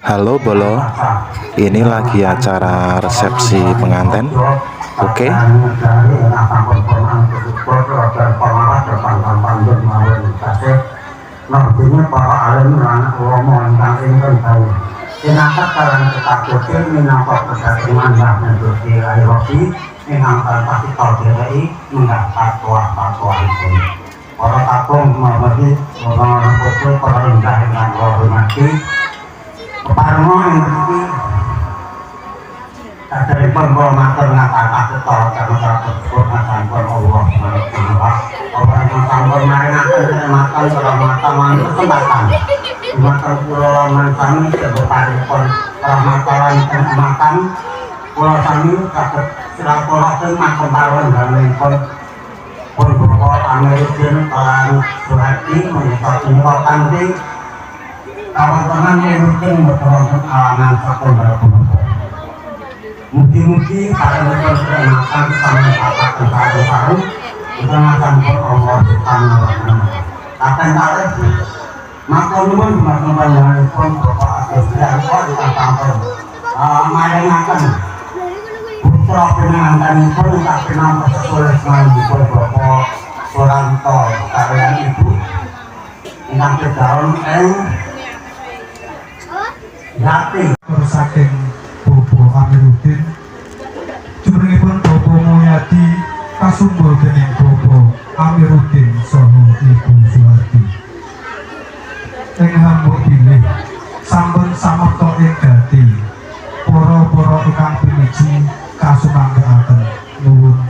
Halo Bolo, ini lagi acara resepsi pengantin. Oke. Sinakat kalan ketakutin minangka kedatangan bahkan Gusti Robi ingkang pasti KPI mendapat fatwa itu. Para tatung menghormati orang kecil para indah dengan hormati keparmo yang berdiri dari penghormatan ngakak ketol karena tersebut ngasampun Allah Allah yang sampun marinakan kenikmatan keramatan kesempatan kenikmatan pulau sami sebeparipun keramatan kenikmatan pulau sami sakit silaturahmi makan paruan dan pun berkor Amerikin kalan Surati menyesal penyebab kanting kawan-kawan yang mungkin bertolong alangan satu berapa mugi-mugi para lepas makan sama kakak saru-saru kita makan pun Allah subhanahu wa ta'ala akan tarik maka nuwun teman-teman yang pun bapak asisten kok ditantang mayang akan putra penangan pun tak pernah tersulis lagi pun bapak Suranto kalian ibu ingkang kedaun Yati saking Bobo Amiruddin jumrahipun Bobo Mulyadi kasumbul dening Bobo Amiruddin saha Ibu Suwardi ing hambuk bilih sampun samekta ing dadi para-para ingkang piniji kasumangkaaken nuwun